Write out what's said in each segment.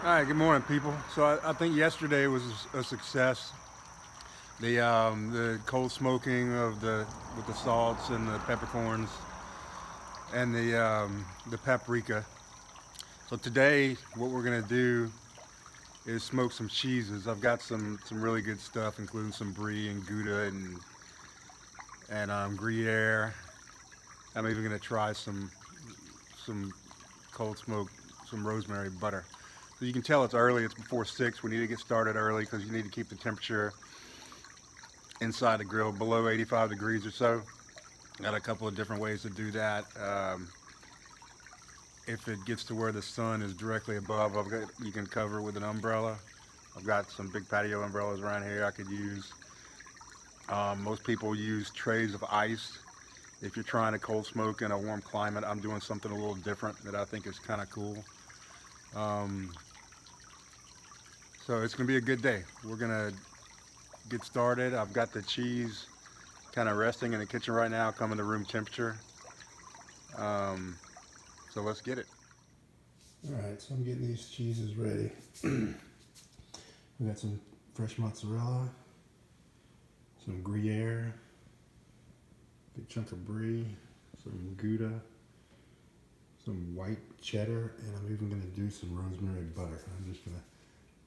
All right, good morning, people. So I think yesterday was a success. The cold smoking of the with the salts and the peppercorns and the paprika. So today, what we're gonna do is smoke some cheeses. I've got some really good stuff, including some brie and Gouda and Gruyere. I'm even gonna try some cold smoke, some rosemary butter. So you can tell it's early. It's before 6. We need to get started early because you need to keep the temperature inside the grill below 85 degrees or so. Got a couple of different ways to do that. If it gets to where the sun is directly above, you can cover it with an umbrella. I've got some big patio umbrellas around here I could use. Most people use trays of ice. If you're trying to cold smoke in a warm climate, I'm doing something a little different that I think is kind of cool. Um, so it's gonna be a good day. We're gonna get started. I've got the cheese kind of resting in the kitchen right now, coming to room temperature. Um, so let's get it. All right, so I'm getting these cheeses ready. We got some fresh mozzarella, some Gruyere, big chunk of brie, some Gouda, some white cheddar, and I'm even gonna do some rosemary butter. I'm just gonna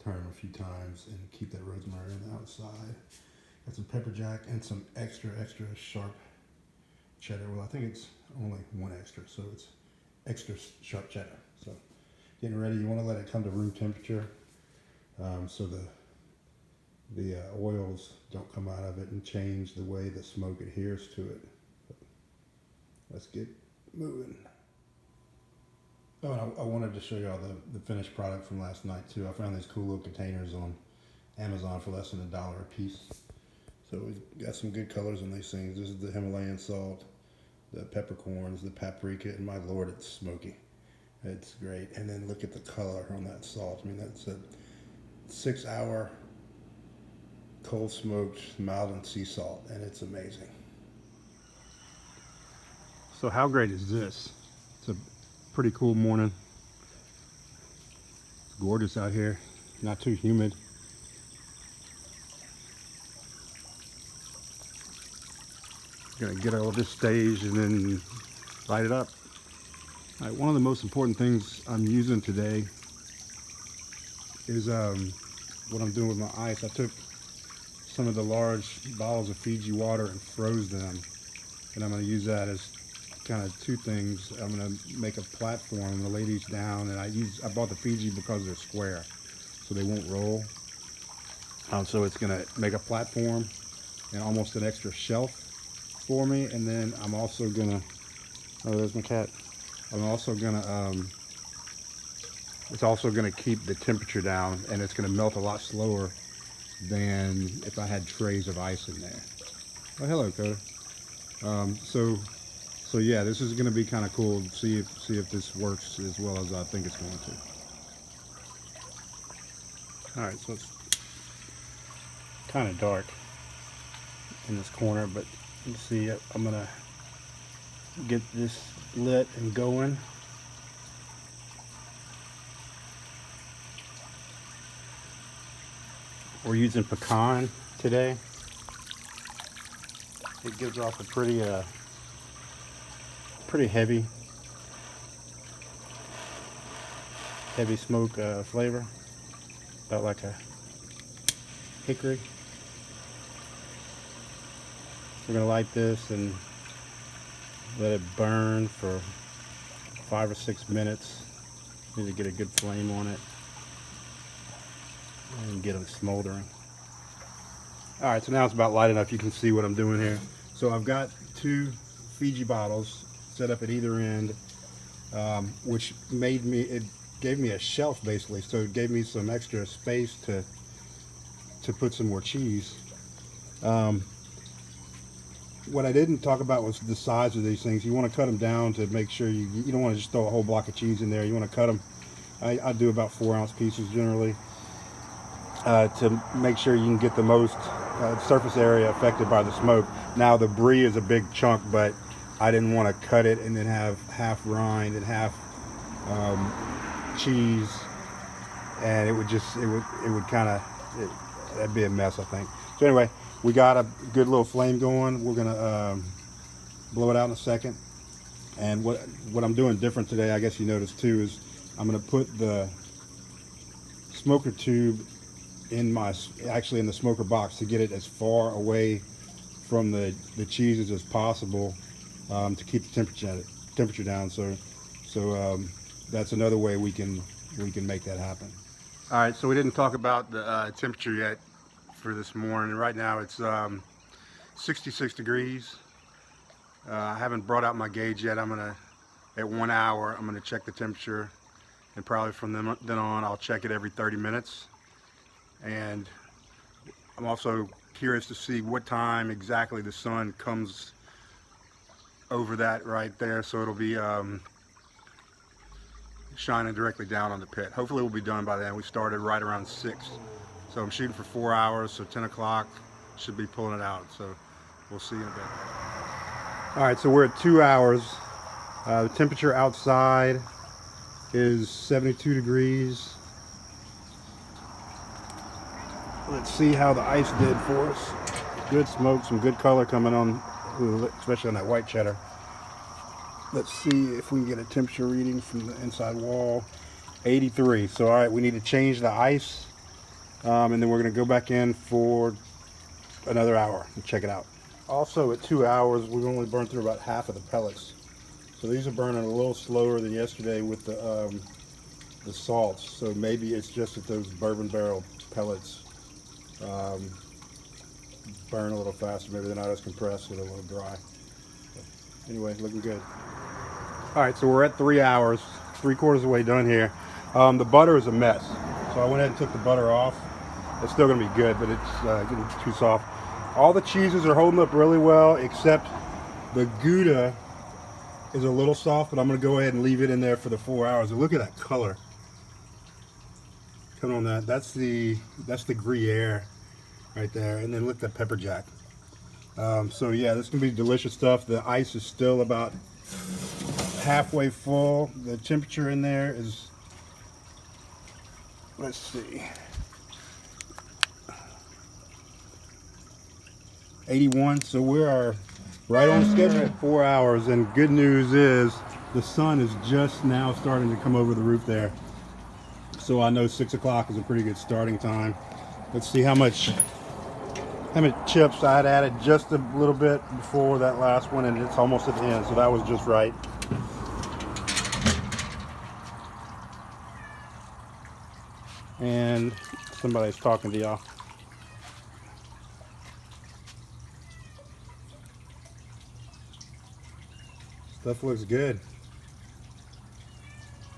turn them a few times and keep that rosemary on the outside. Got some pepper jack and some extra sharp cheddar. Well, I think it's only one extra, so it's extra sharp cheddar. So getting ready, you want to let it come to room temperature, so the oils don't come out of it and change the way the smoke adheres to it. But let's get moving. Oh, and I wanted to show you all the finished product from last night too. I found these cool little containers on Amazon for less than $1 a piece. So we got some good colors on these things. This is the Himalayan salt, the peppercorns, the paprika, and my lord, it's smoky. It's great. And then look at the color on that salt. I mean, that's a 6-hour cold smoked Maldon sea salt, and it's amazing. So how great is this? It's a pretty cool morning. It's gorgeous out here, not too humid. Gonna get all this staged and then light it up. All right, one of the most important things I'm using today is what I'm doing with my ice. I took some of the large bottles of Fiji water and froze them, and I'm going to use that as kind of two things. I'm going to make a platform. I'm going to lay these down, and I bought the Fiji because they're square, so they won't roll. So it's going to make a platform and almost an extra shelf for me. And then I'm also going to, oh, there's my cat. I'm also going to, it's also going to keep the temperature down, and it's going to melt a lot slower than if I had trays of ice in there. Oh, hello, Coda. So yeah, this is going to be kind of cool. See if this works as well as I think it's going to. All right, so it's kind of dark in this corner, but you see, I'm gonna get this lit and going. We're using pecan today. It gives off a pretty heavy smoke flavor, about like a hickory. We're gonna light this and let it burn for 5 or 6 minutes. Need to get a good flame on it and get them smoldering. All right, so now it's about light enough you can see what I'm doing here. So I've got 2 Fiji bottles set up at either end, which gave me a shelf basically, so it gave me some extra space to put some more cheese. What I didn't talk about was the size of these things. You want to cut them down to make sure you don't want to just throw a whole block of cheese in there. You want to cut them. I do about 4-ounce pieces generally, to make sure you can get the most surface area affected by the smoke. Now the brie is a big chunk, but I didn't want to cut it and then have half rind and half cheese and it would that'd be a mess, I think. So anyway, we got a good little flame going. We're gonna blow it out in a second. And what I'm doing different today, I guess you noticed too, is I'm gonna put the smoker tube in the smoker box to get it as far away from the cheeses as possible, to keep the temperature down. So that's another way we can make that happen. All right, so we didn't talk about the temperature yet for this morning. Right now it's 66 degrees. I haven't brought out my gauge yet. At 1 hour, I'm gonna check the temperature, and probably from then on, I'll check it every 30 minutes. And I'm also curious to see what time exactly the sun comes over that right there, so it'll be shining directly down on the pit. Hopefully we'll be done by then. We started right around 6, so I'm shooting for 4 hours, so 10 o'clock should be pulling it out. So we'll see in a bit. All right, so we're at 2 hours. The temperature outside is 72 degrees. Let's see how the ice did for us. Good smoke, some good color coming on, especially on that white cheddar. Let's see if we can get a temperature reading from the inside wall. 83. So all right, we need to change the ice, and then we're going to go back in for another hour and check it out. Also at 2 hours, we've only burned through about half of the pellets. So these are burning a little slower than yesterday with the salts. So maybe it's just that those bourbon barrel pellets burn a little faster. Maybe they're not as compressed, so they're a little dry. But anyway, looking good. All right, so we're at 3 hours, 3/4 of the way done here. The butter is a mess, so I went ahead and took the butter off. It's still gonna be good, but it's getting too soft. All the cheeses are holding up really well, except the Gouda is a little soft, but I'm gonna go ahead and leave it in there for the 4 hours. And look at that color coming on that. That's the Gruyere right there, and then look at that pepper jack. So yeah, this is gonna be delicious stuff. The ice is still about halfway full. The temperature in there is, let's see, 81. So we are right on schedule at 4 hours. And good news is the sun is just now starting to come over the roof there. So I know 6 o'clock is a pretty good starting time. Let's see how much chips I had added just a little bit before that last one, and it's almost at the end, so that was just right. And somebody's talking to y'all. Stuff looks good.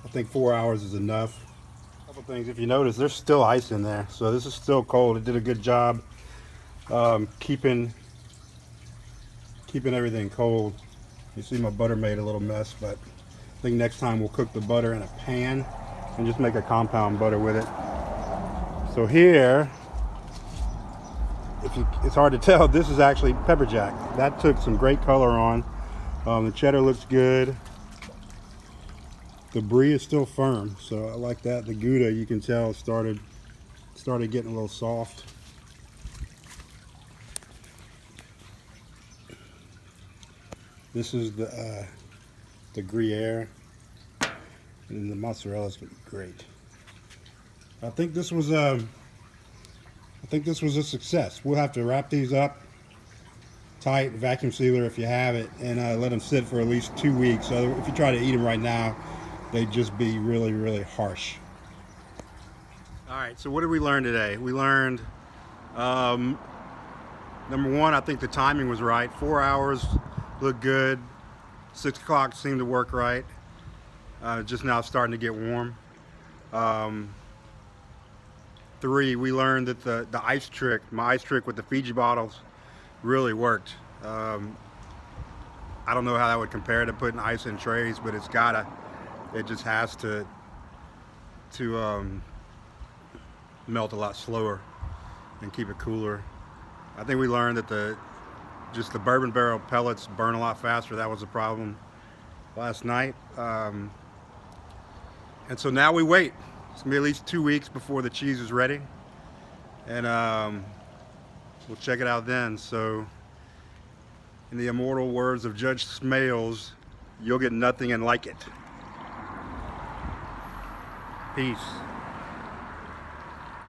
I think 4 hours is enough. A couple things, if you notice, there's still ice in there, so this is still cold. It did a good job keeping everything cold. You see my butter made a little mess, but I think next time we'll cook the butter in a pan and just make a compound butter with it. So here, it's hard to tell, this is actually pepper jack. That took some great color on. The cheddar looks good. The brie is still firm, so I like that. The Gouda, you can tell, started getting a little soft. This is the Gruyere, and the mozzarella is gonna be great. I think this was a success. We'll have to wrap these up tight, vacuum sealer if you have it, and let them sit for at least 2 weeks. So if you try to eat them right now, they'd just be really, really harsh. All right, so what did we learn today? We learned, number one, I think the timing was right. 4 hours looked good. 6 o'clock seemed to work right. Just now starting to get warm. 3, we learned that the ice trick, my ice trick with the Fiji bottles, really worked. I don't know how that would compare to putting ice in trays, but it just has to melt a lot slower and keep it cooler. I think we learned that the bourbon barrel pellets burn a lot faster. That was a problem last night. And so now we wait. It's gonna be at least 2 weeks before the cheese is ready, and we'll check it out then. So, in the immortal words of Judge Smales, you'll get nothing and like it. Peace.